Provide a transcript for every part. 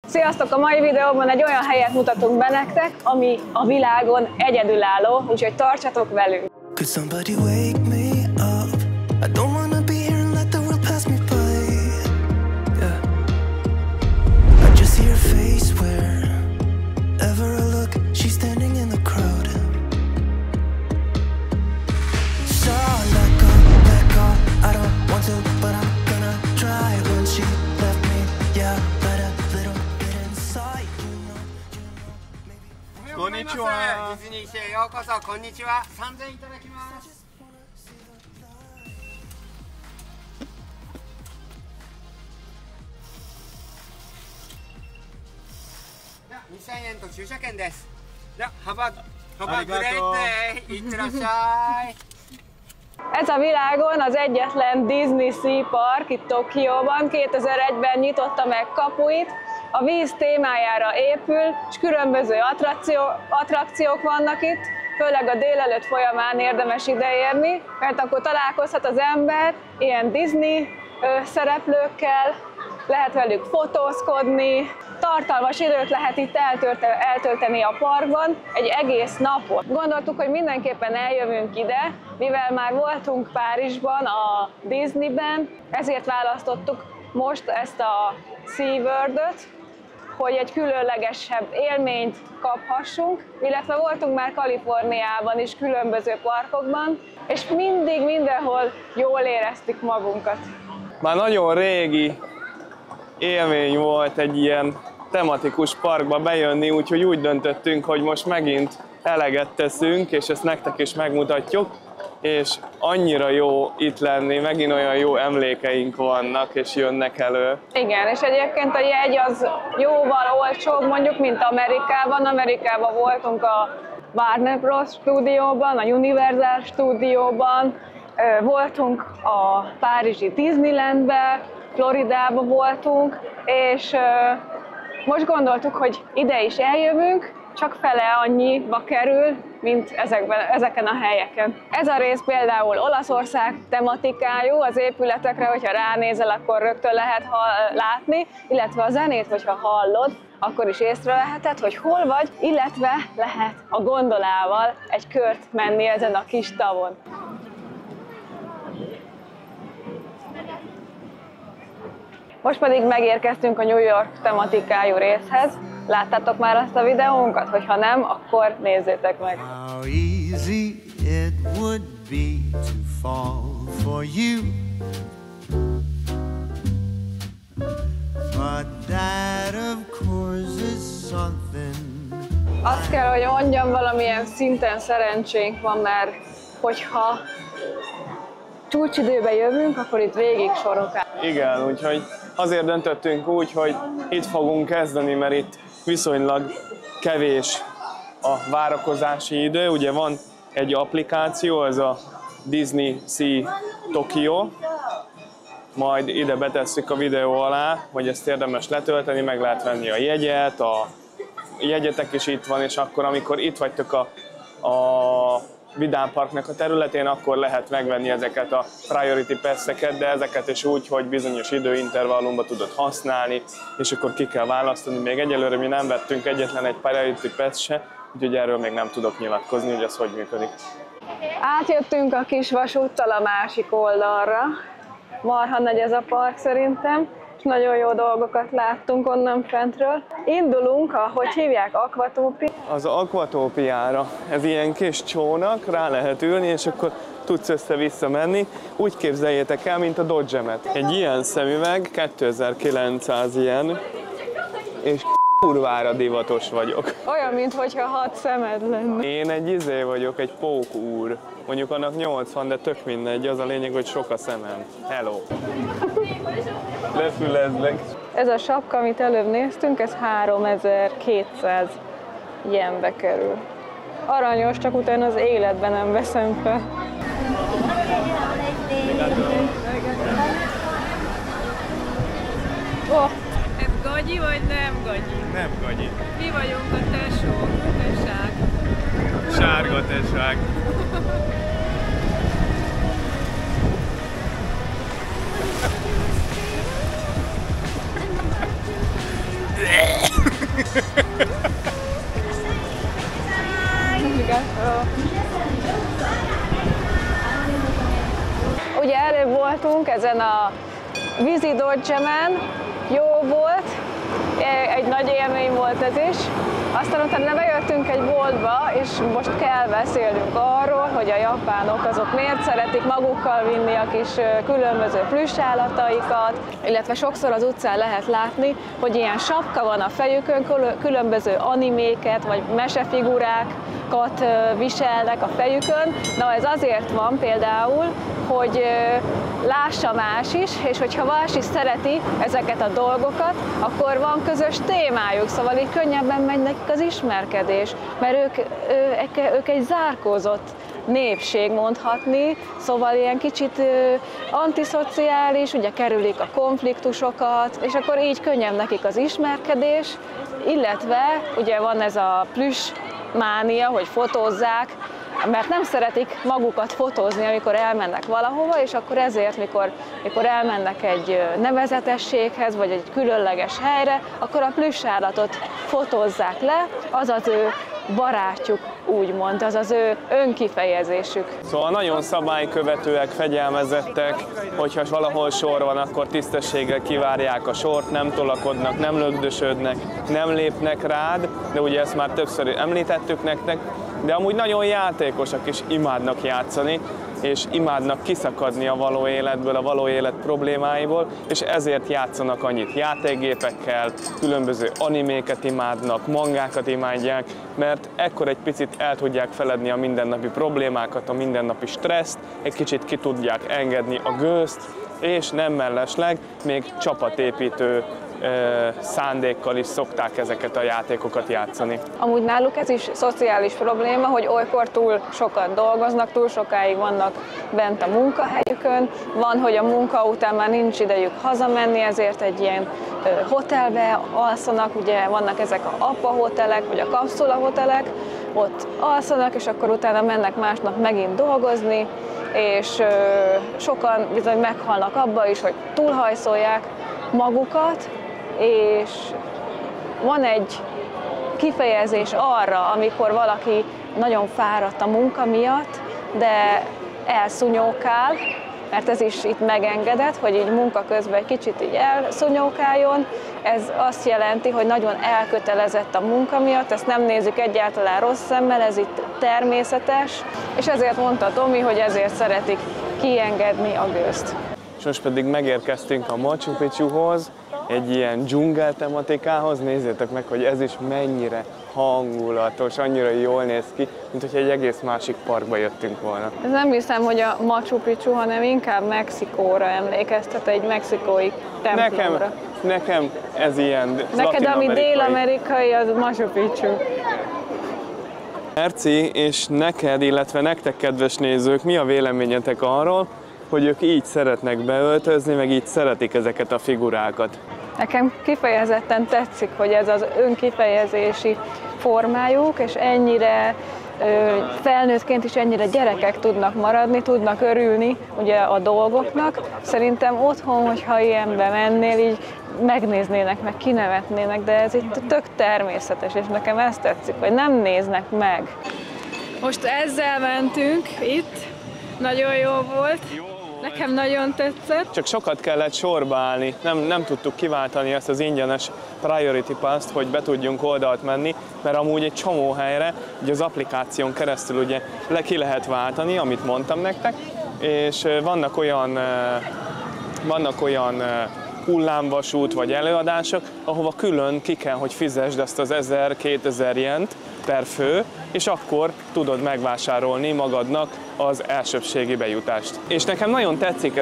Sziasztok! A mai videóban egy olyan helyet mutatunk be nektek, ami a világon egyedülálló, úgyhogy tartsatok velünk! Konnichiwa! ディズニーシーへようこそ、こんにちは。3000円いただきます。では2000円と駐車券です。では、Have a great day! いってらっしゃい。Ez a világon az egyetlen Disney Sea Park itt Tokióban, 2001-ben nyitotta meg kapuit. A víz témájára épül, és különböző attrakciók vannak itt, főleg a délelőtt folyamán érdemes ideérni, mert akkor találkozhat az ember ilyen Disney szereplőkkel, lehet velük fotózkodni, tartalmas időt lehet itt eltölteni a parkban, egy egész napot. Gondoltuk, hogy mindenképpen eljövünk ide, mivel már voltunk Párizsban, a Disneyben, ezért választottuk most ezt a SeaWorld-öt, hogy egy különlegesebb élményt kaphassunk, illetve voltunk már Kaliforniában is, különböző parkokban, és mindig mindenhol jól éreztük magunkat. Már nagyon régi élmény volt egy ilyen tematikus parkba bejönni, úgyhogy úgy döntöttünk, hogy most megint eleget teszünk, és ezt nektek is megmutatjuk, és annyira jó itt lenni, megint olyan jó emlékeink vannak, és jönnek elő. Igen, és egyébként a jegy az jóval olcsóbb mondjuk, mint Amerikában. Amerikában voltunk a Warner Bros. Stúdióban, a Universal Stúdióban, voltunk a párizsi Disneylandben, Floridában voltunk, és most gondoltuk, hogy ide is eljövünk, csak fele annyiba kerül, mint ezeken a helyeken. Ez a rész például Olaszország tematikájú, az épületekre, hogyha ránézel, akkor rögtön lehet látni, illetve a zenét, hogyha hallod, akkor is észreveheted, hogy hol vagy, illetve lehet a gondolával egy kört menni ezen a kis tavon. Most pedig megérkeztünk a New York tematikájú részhez. Láttátok már azt a videónkat? Hogyha nem, akkor nézzétek meg! How easy it would be to fall for you. But that of course is something. Azt kell, hogy mondjam, valamilyen szinten szerencsénk van, mert hogyha csúcsidőben jövünk, akkor itt végig sorok áll. Igen, úgyhogy azért döntöttünk úgy, hogy itt fogunk kezdeni, mert itt viszonylag kevés a várakozási idő. Ugye van egy applikáció, ez a Disney Sea Tokyo, majd ide betesszük a videó alá, hogy ezt érdemes letölteni, meg lehet venni a jegyet, a jegyetek is itt van, és akkor amikor itt vagytok a Vidám Parknak a területén, akkor lehet megvenni ezeket a Priority Pass-eket, de ezeket is úgy, hogy bizonyos időintervallumban tudod használni, és akkor ki kell választani. Még egyelőre mi nem vettünk egyetlen egy Priority Pass se, úgyhogy erről még nem tudok nyilatkozni, hogy ez hogy működik. Átjöttünk a kis vasúttal a másik oldalra. Marha nagy ez a park szerintem, és nagyon jó dolgokat láttunk onnan fentről. Indulunk hogy hívják, Aquatopia? Az Aquatopiára. Ez ilyen kis csónak, rá lehet ülni, és akkor tudsz össze-vissza menni. Úgy képzeljétek el, mint a Dodge-emet. Egy ilyen szemüveg, 2900 yen, és kurvára divatos vagyok. Olyan, mintha 6 szemed lenne. Én egy vagyok, egy pókúr. Mondjuk annak 80, de tök mindegy, az a lényeg, hogy sok a szemem. Hello! Lefülezlek. Ez a sapka, amit előbb néztünk, ez 3200 yenbe kerül. Aranyos, csak utána az életben nem veszem fel. Oh. Ez gagyi vagy nem gagyi? Nem gagyi. Mi vagyunk a tesó, tesák. Sárga tesák. Ugye előbb voltunk ezen a vízi Dodgemen, jó volt, egy nagy élmény volt ez is. Aztán utána bejöttünk egy boltba, és most kell beszélnünk arról, hogy a japánok azok miért szeretik magukkal vinni a kis különböző plüssállataikat, illetve sokszor az utcán lehet látni, hogy ilyen sapka van a fejükön, különböző animéket vagy mesefigurákat viselnek a fejükön. Na ez azért van például, hogy lássa más is, és hogyha más is szereti ezeket a dolgokat, akkor van közös témájuk, szóval így könnyebben megy nekik az ismerkedés, mert ők egy zárkózott népség mondhatni, szóval ilyen kicsit antiszociális, ugye kerülik a konfliktusokat, és akkor így könnyebb nekik az ismerkedés, illetve ugye van ez a plüss mánia, hogy fotózzák, mert nem szeretik magukat fotózni, amikor elmennek valahova, és akkor ezért, mikor elmennek egy nevezetességhez, vagy egy különleges helyre, akkor a plüssállatot fotózzák le, az az ő barátjuk, úgymond, az az ő önkifejezésük. Szóval nagyon szabálykövetőek, fegyelmezettek, hogyha valahol sor van, akkor tisztességgel kivárják a sort, nem tolakodnak, nem lögdösödnek, nem lépnek rád, de ugye ezt már többször említettük nektek, de amúgy nagyon játékosak és imádnak játszani, és imádnak kiszakadni a való életből, a való élet problémáiból, és ezért játszanak annyit játékgépekkel, különböző animéket imádnak, mangákat imádják, mert ekkor egy picit el tudják feledni a mindennapi problémákat, a mindennapi stresszt, egy kicsit ki tudják engedni a gőzt, és nem mellesleg még csapatépítő szándékkal is szokták ezeket a játékokat játszani. Amúgy náluk ez is szociális probléma, hogy olykor túl sokat dolgoznak, túl sokáig vannak bent a munkahelyükön, van, hogy a munka után már nincs idejük hazamenni, ezért egy ilyen hotelbe alszanak, ugye vannak ezek a apa hotelek, vagy a kapszula hotelek, ott alszanak, és akkor utána mennek másnap megint dolgozni, és sokan bizony meghalnak abba is, hogy túlhajszolják magukat, és van egy kifejezés arra, amikor valaki nagyon fáradt a munka miatt, de elszúnyókál, mert ez is itt megengedett, hogy így munka közben egy kicsit így elszúnyókáljon. Ez azt jelenti, hogy nagyon elkötelezett a munka miatt, ezt nem nézik egyáltalán rossz szemmel, ez itt természetes, és ezért mondta Tomi, hogy ezért szeretik kiengedni a gőzt. És most pedig megérkeztünk a Machu Picchuhoz, egy ilyen dzsungel tematikához. Nézzétek meg, hogy ez is mennyire hangulatos, annyira jól néz ki, mint hogyha egy egész másik parkba jöttünk volna. Ez nem hiszem, hogy a Machu Picchu, hanem inkább Mexikóra emlékeztet, egy mexikói templomra. Nekem ez ilyen neked, ami dél-amerikai, az Machu Picchu. Merci, és neked, illetve nektek, kedves nézők, mi a véleményetek arról, hogy ők így szeretnek beöltözni, meg így szeretik ezeket a figurákat? Nekem kifejezetten tetszik, hogy ez az önkifejezési formájuk, és ennyire felnőttként is ennyire gyerekek tudnak maradni, tudnak örülni ugye a dolgoknak. Szerintem otthon, hogyha ilyenbe mennél, így megnéznének, meg kinevetnének, de ez itt tök természetes, és nekem ez tetszik, hogy nem néznek meg. Most ezzel mentünk itt, nagyon jó volt. Nekem nagyon tetszett. Csak sokat kellett sorba állni, nem tudtuk kiváltani ezt az ingyenes Priority Pass-t, hogy be tudjunk oldalt menni, mert amúgy egy csomó helyre, ugye az applikáción keresztül ugye ki lehet váltani, amit mondtam nektek, és vannak olyan hullámvasút vagy előadások, ahova külön ki kell, hogy fizesd ezt az 1000-2000 jent per fő, és akkor tudod megvásárolni magadnak az elsőbbségi bejutást. És nekem nagyon tetszik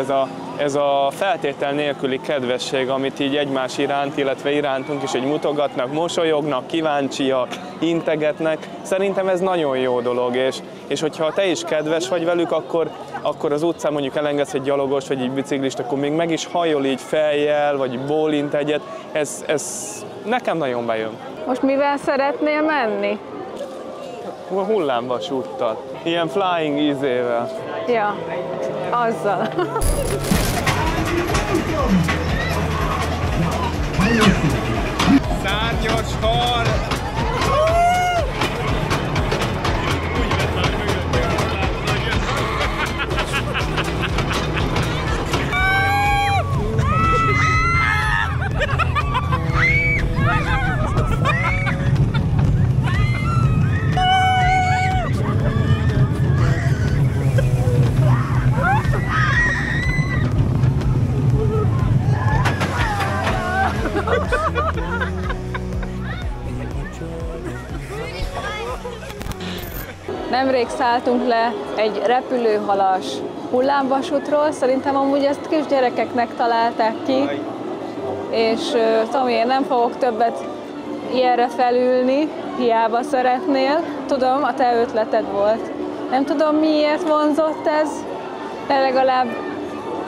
ez a feltétel nélküli kedvesség, amit így egymás iránt, illetve irántunk is, hogy mutogatnak, mosolyognak, kíváncsiak, integetnek. Szerintem ez nagyon jó dolog, és hogyha te is kedves vagy velük, akkor az utcán mondjuk elengedsz egy gyalogos, vagy egy biciklist, akkor még meg is hajol így fejjel, vagy bólint egyet. Ez nekem nagyon bejön. Most mivel szeretnél menni? Hullámvasúttal. Ilyen flying ízével. Ja, azzal. Szárnyos hal! Nemrég szálltunk le egy repülőhalas hullámvasútról, szerintem amúgy ezt kisgyerekeknek találták ki, és Tomi, én nem fogok többet ilyenre felülni, hiába szeretnél. Tudom, a te ötleted volt. Nem tudom, miért vonzott ez, de legalább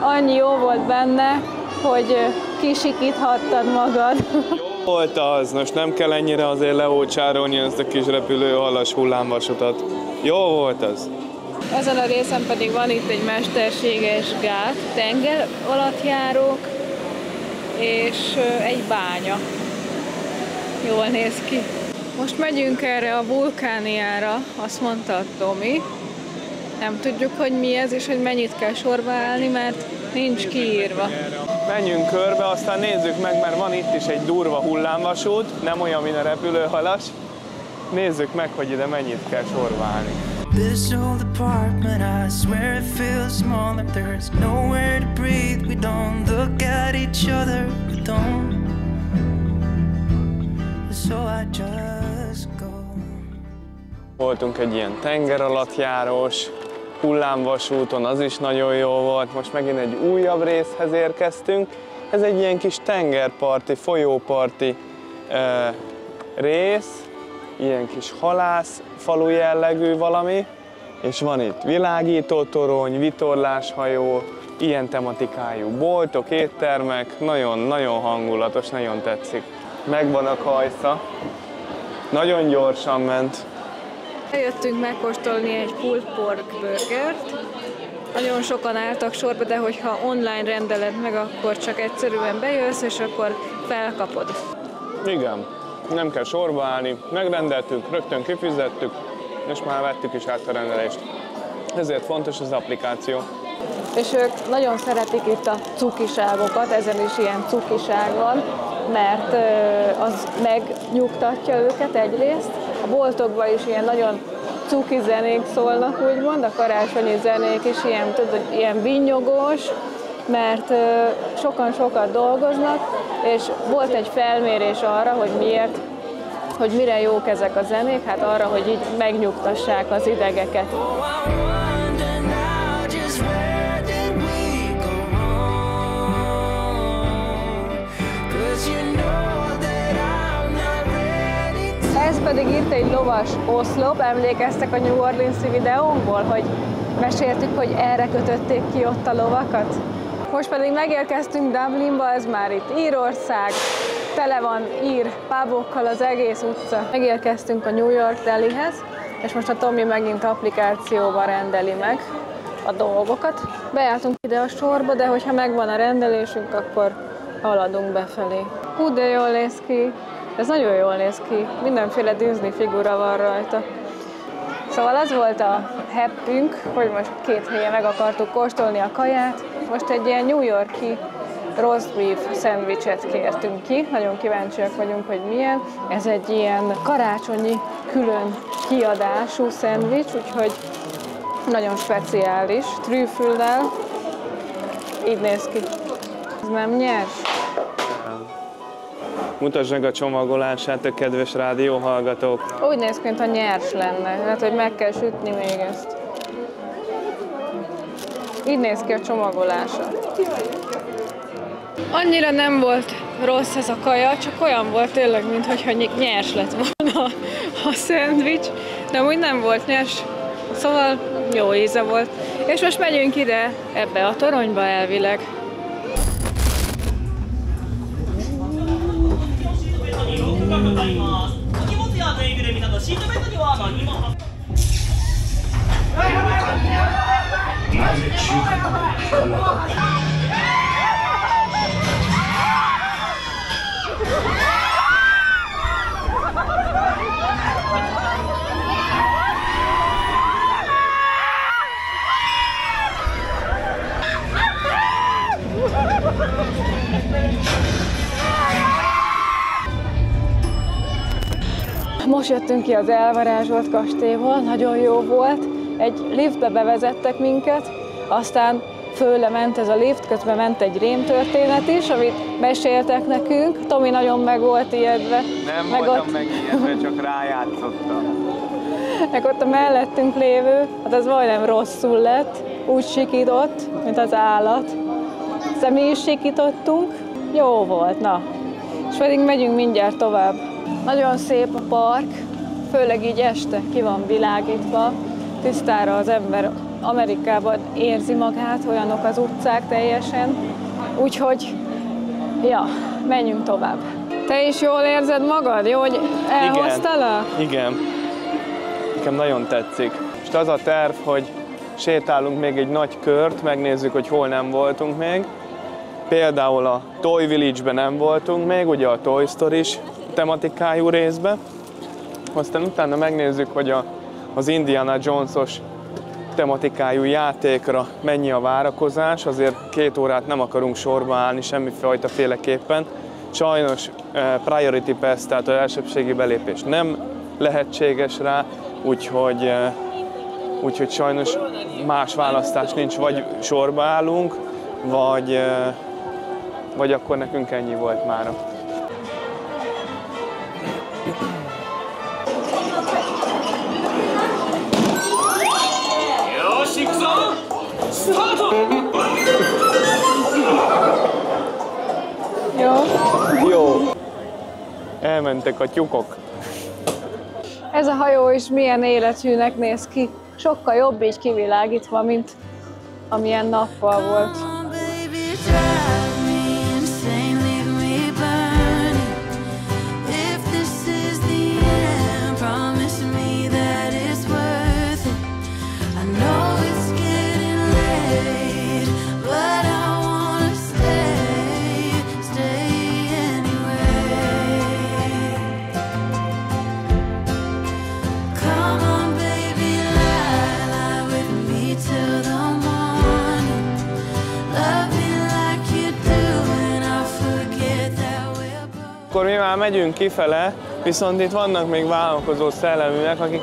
annyi jó volt benne, hogy kisikíthattad magad. Jó volt az, most nem kell ennyire azért leócsárolni ezt a kis repülőhalas hullámvasutat. Jó volt az. Ezen a részen pedig van itt egy mesterséges gát, tenger alattjárók és egy bánya. Jól néz ki. Most megyünk erre a vulkániára, azt mondta a Tomi. Nem tudjuk, hogy mi ez és hogy mennyit kell sorba állni, mert nincs kiírva. Menjünk körbe, aztán nézzük meg, mert van itt is egy durva hullámvasút, nem olyan, mint a repülőhalas. Nézzük meg, hogy ide mennyit kell sorba állni. This old apartment, I swear it feels smaller. There's nowhere to breathe. We don't look at each other. We don't. So I just go. Voltunk egy ilyen tengeralattjárós hullámvasúton, az is nagyon jó volt. Most megint egy újabb részhez érkeztünk. Ez egy ilyen kis tengerparti, folyóparti rész. Ilyen kis halászfalu jellegű valami, és van itt világítótorony, vitorláshajó, ilyen tematikájú boltok, éttermek, nagyon hangulatos, nagyon tetszik. Megvan a kajsza, nagyon gyorsan ment. Eljöttünk megkóstolni egy pulled pork burgert. Nagyon sokan álltak sorba, de hogyha online rendeled meg, akkor csak egyszerűen bejössz, és akkor felkapod. Igen. Nem kell sorba állni, megrendeltük, rögtön kifizettük, és már vettük is át a rendelést. Ezért fontos az applikáció. És ők nagyon szeretik itt a cukiságokat, ezen is ilyen cukiság van, mert az megnyugtatja őket egyrészt. A boltokban is ilyen nagyon cuki zenék szólnak, úgymond, a karácsonyi zenék is ilyen, tudod, ilyen vinnyogós, mert sokan sokat dolgoznak, és volt egy felmérés arra, hogy miért, hogy mire jók ezek a zenék, hát arra, hogy így megnyugtassák az idegeket. Ez pedig itt egy lovas oszlop, emlékeztek a New Orleans-i videónkból, hogy meséltük, hogy erre kötötték ki ott a lovakat? Most pedig megérkeztünk Dublinba, ez már itt Írország, tele van ír pubokkal az egész utca. Megérkeztünk a New York Delihez, és most a Tomi megint applikációban rendeli meg a dolgokat. Beálltunk ide a sorba, de hogyha megvan a rendelésünk, akkor haladunk befelé. Hú, de jól néz ki! Ez nagyon jól néz ki, mindenféle Disney figura van rajta. Szóval az volt a happünk, hogy most 2 helyen meg akartuk kóstolni a kaját. Most egy ilyen New York-i roast beef szendvicset kértünk ki. Nagyon kíváncsiak vagyunk, hogy milyen. Ez egy ilyen karácsonyi külön kiadású szendvics, úgyhogy nagyon speciális, trüffellel. Így néz ki. Ez nem nyers? Mutasd meg a csomagolását, a kedves rádióhallgatók. Úgy néz ki, mintha nyers lenne. Hát, hogy meg kell sütni még ezt. Így néz ki a csomagolása. Annyira nem volt rossz ez a kaja, csak olyan volt tényleg, mintha nyers lett volna a szendvics, de úgy nem volt nyers, szóval jó íze volt. És most megyünk ide, ebbe a toronyba elvileg. Most jöttünk ki az elvarázsolt kastélyból, nagyon jó volt. Egy liftbe bevezettek minket, aztán fölle ment ez a lift, közben ment egy rémtörténet is, amit meséltek nekünk. Tomi nagyon meg volt ijedve. Nem voltam megijedve, csak rájátszottam. Meg ott a mellettünk lévő, hát az majdnem rosszul lett, úgy sikított, mint az állat. Aztán mi is sikítottunk. Jó volt, na. És pedig megyünk mindjárt tovább. Nagyon szép a park, főleg így este ki van világítva. Tisztára az ember Amerikában érzi magát, olyanok az utcák teljesen. Úgyhogy, ja, menjünk tovább. Te is jól érzed magad? Jó, hogy elhoztalak? Igen. Nekem nagyon tetszik. És az a terv, hogy sétálunk még egy nagy kört, megnézzük, hogy hol nem voltunk még. Például a Toy Village-ben nem voltunk még, ugye a Toy Story-s tematikájú részben. Aztán utána megnézzük, hogy az Indiana Jones-os tematikájú játékra mennyi a várakozás. Azért 2 órát nem akarunk sorba állni semmifajta féleképpen. Sajnos Priority Pass, tehát az elsőbbségi belépés nem lehetséges rá, úgyhogy sajnos más választás nincs, vagy sorba állunk, vagy akkor nekünk ennyi volt mára. Jó. Elmentek a tyúkok. Ez a hajó is milyen élethűnek néz ki. Sokkal jobb így kivilágítva, mint amilyen nappal volt. Akkor mi már megyünk kifele, viszont itt vannak még vállalkozó szelleműek, akik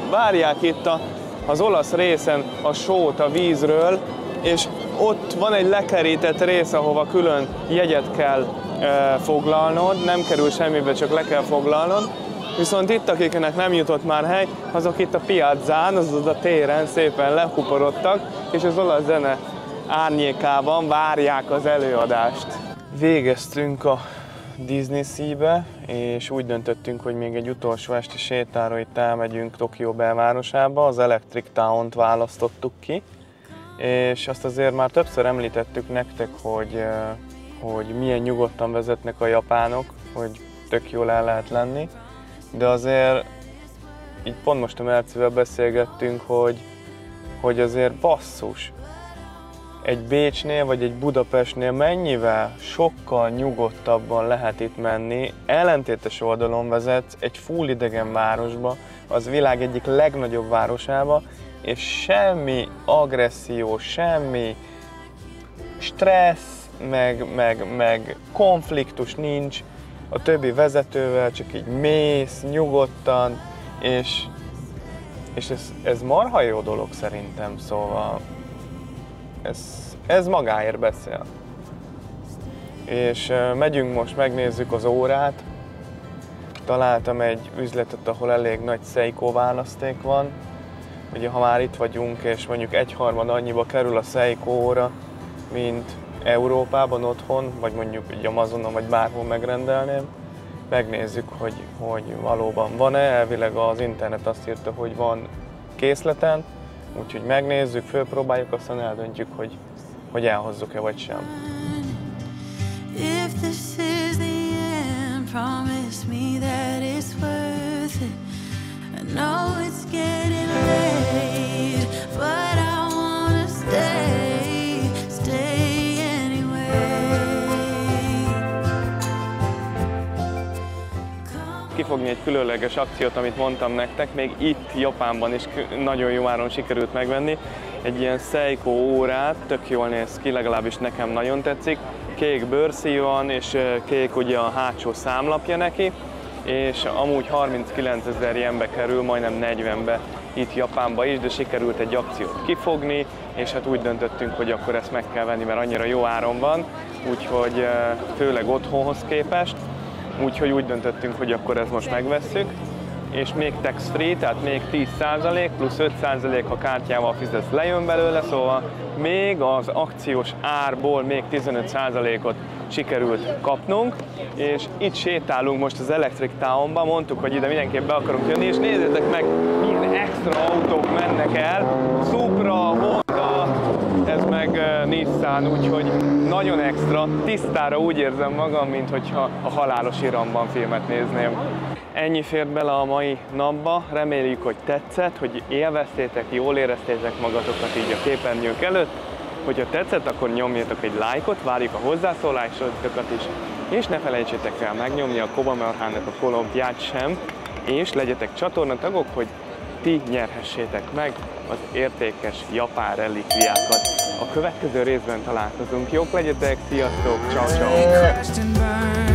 várják itt az olasz részen a sót a vízről, és ott van egy lekerített rész, ahova külön jegyet kell foglalnod, nem kerül semmibe, csak le kell foglalnod. Viszont itt, akiknek nem jutott már hely, azok itt a piazzán, azaz a téren szépen lekuporodtak, és az olasz zene árnyékában várják az előadást. Végeztünk a Disney Sea-be, és úgy döntöttünk, hogy még egy utolsó esti sétára itt elmegyünk Tokió belvárosába, az Electric Town-t választottuk ki, és azt azért már többször említettük nektek, hogy milyen nyugodtan vezetnek a japánok, hogy tök jól el lehet lenni, de azért így pont most a Mercivel beszélgettünk, hogy azért basszus, egy Bécsnél vagy egy Budapestnél mennyivel sokkal nyugodtabban lehet itt menni, ellentétes oldalon vezetsz egy full idegen városba, az világ egyik legnagyobb városába, és semmi agresszió, semmi stressz, meg konfliktus nincs a többi vezetővel, csak így mész nyugodtan, és ez marha jó dolog szerintem, szóval ez magáért beszél. És megyünk most, megnézzük az órát. Találtam egy üzletet, ahol elég nagy Seiko választék van. Ugye ha már itt vagyunk, és mondjuk 1/3 annyiba kerül a Seiko óra, mint Európában otthon, vagy mondjuk egy Amazonon, vagy bárhol megrendelném. Megnézzük, hogy valóban van-e. Elvileg az internet azt írta, hogy van készleten. Úgyhogy megnézzük, fölpróbáljuk, aztán eldöntjük, hogy elhozzuk-e vagy sem. Kifogni egy különleges akciót, amit mondtam nektek, még itt Japánban is nagyon jó áron sikerült megvenni. Egy ilyen Seiko órát, tök jól néz ki, legalábbis nekem nagyon tetszik. Kék bőrszíj van, és kék ugye a hátsó számlapja neki. és amúgy 39 000 jenbe kerül, majdnem 40-be itt Japánba is, de sikerült egy akciót kifogni, és hát úgy döntöttünk, hogy akkor ezt meg kell venni, mert annyira jó áron van, úgyhogy főleg otthonhoz képest, úgyhogy úgy döntöttünk, hogy akkor ezt most megvesszük, és még tax free, tehát még 10% plusz 5% ha kártyával fizetsz, lejön belőle, szóval még az akciós árból még 15%-ot sikerült kapnunk, és itt sétálunk most az Electric Townba, mondtuk, hogy ide mindenképp be akarunk jönni, és nézzétek meg, milyen extra autók mennek el, Supra, Honda, ez meg Nissan, úgyhogy nagyon extra, tisztára úgy érzem magam, mint hogyha a Halálos Iramban filmet nézném. Ennyi fért bele a mai napba, reméljük, hogy tetszett, hogy élveztétek, jól éreztétek magatokat így a képernyők előtt. Hogyha tetszett, akkor nyomjatok egy lájkot, várjuk a hozzászólásokat is, és ne felejtsétek el megnyomni a Kobamelhának a kolompját sem, és legyetek csatornatagok, hogy ti nyerhessétek meg az értékes japán relikviákat. A következő részben találkozunk. Jók legyetek, sziasztok, ciao ciao.